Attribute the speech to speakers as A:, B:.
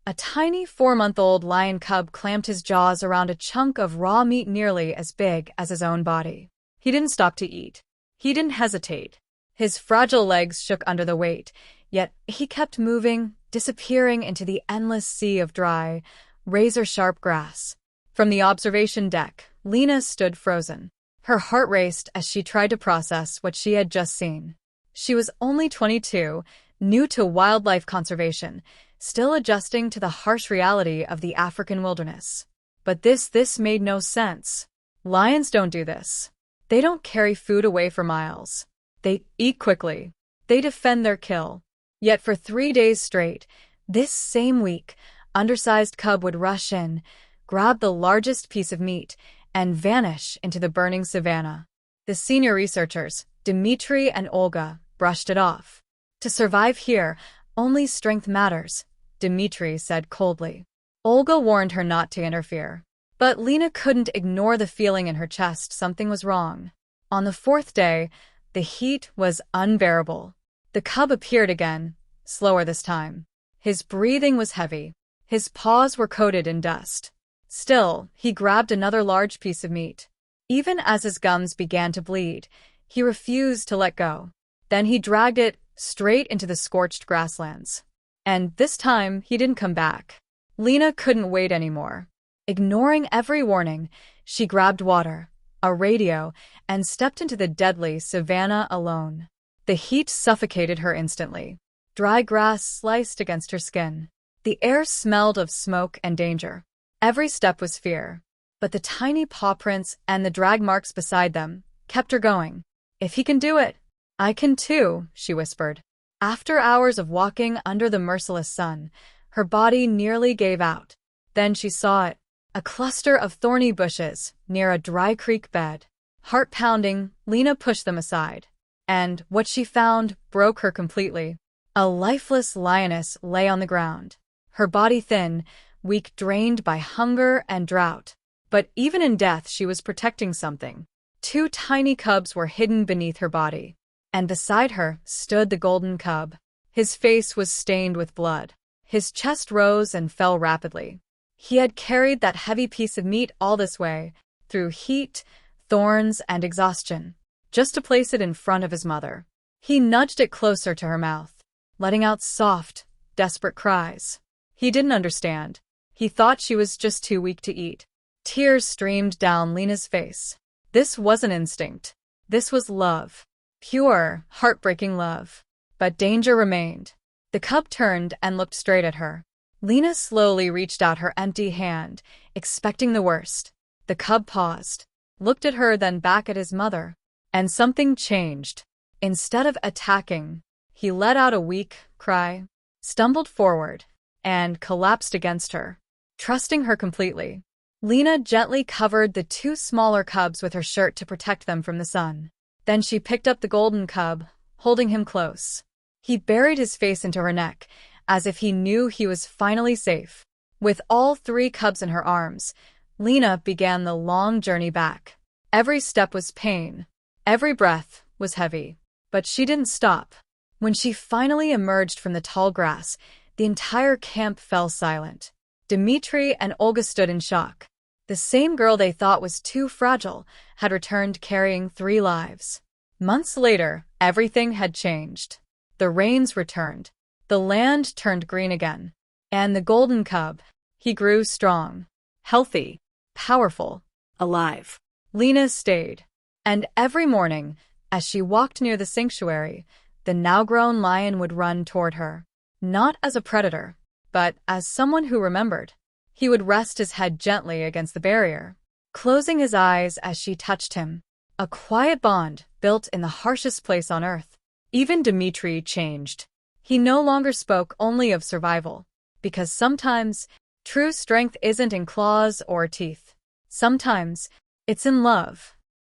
A: A tiny 4-month-old lion cub clamped his jaws around a chunk of raw meat nearly as big as his own body. He didn't stop to eat. He didn't hesitate. His fragile legs shook under the weight, yet he kept moving, disappearing into the endless sea of dry, razor-sharp grass. From the observation deck, Lena stood frozen. Her heart raced as she tried to process what she had just seen. She was only 22, new to wildlife conservation, still adjusting to the harsh reality of the African wilderness. But this made no sense. Lions don't do this. They don't carry food away for miles. They eat quickly. They defend their kill. Yet for 3 days straight, this same week, undersized cub would rush in, grab the largest piece of meat, and vanish into the burning savanna. The senior researchers, Dmitri and Olga, brushed it off. To survive here, only strength matters, Dmitri said coldly. Olga warned her not to interfere. But Lena couldn't ignore the feeling in her chest something was wrong. On the 4th day, the heat was unbearable. The cub appeared again, slower this time. His breathing was heavy. His paws were coated in dust. Still, he grabbed another large piece of meat. Even as his gums began to bleed, he refused to let go. Then he dragged it straight into the scorched grasslands. And this time, he didn't come back. Lena couldn't wait anymore. Ignoring every warning, she grabbed water, a radio, and stepped into the deadly savanna alone. The heat suffocated her instantly. Dry grass sliced against her skin. The air smelled of smoke and danger. Every step was fear. But the tiny paw prints and the drag marks beside them kept her going. If he can do it, I can too, she whispered. After hours of walking under the merciless sun, her body nearly gave out. Then she saw it. A cluster of thorny bushes near a dry creek bed. Heart pounding, Lena pushed them aside. And what she found broke her completely. A lifeless lioness lay on the ground. Her body thin, weak, drained by hunger and drought. But even in death she was protecting something. 2 tiny cubs were hidden beneath her body. And beside her stood the golden cub. His face was stained with blood. His chest rose and fell rapidly. He had carried that heavy piece of meat all this way, through heat, thorns, and exhaustion, just to place it in front of his mother. He nudged it closer to her mouth, letting out soft, desperate cries. He didn't understand. He thought she was just too weak to eat. Tears streamed down Lena's face. This wasn't instinct. This was love. Pure, heartbreaking love. But danger remained. The cub turned and looked straight at her. Lena slowly reached out her empty hand, expecting the worst. The cub paused, looked at her, then back at his mother. And something changed. Instead of attacking, he let out a weak cry, stumbled forward, and collapsed against her, trusting her completely. Lena gently covered the 2 smaller cubs with her shirt to protect them from the sun. Then she picked up the golden cub, holding him close. He buried his face into her neck, as if he knew he was finally safe. With all 3 cubs in her arms, Lena began the long journey back. Every step was pain. Every breath was heavy. But she didn't stop. When she finally emerged from the tall grass, the entire camp fell silent. Dmitri and Olga stood in shock. The same girl they thought was too fragile had returned carrying 3 lives. Months later, everything had changed. The rains returned. The land turned green again. And the golden cub, he grew strong, healthy, powerful, alive. Lena stayed. And every morning, as she walked near the sanctuary, the now-grown lion would run toward her. Not as a predator, but as someone who remembered. He would rest his head gently against the barrier, closing his eyes as she touched him. A quiet bond built in the harshest place on earth. Even Dmitri changed. He no longer spoke only of survival, because sometimes true strength isn't in claws or teeth. Sometimes it's in love.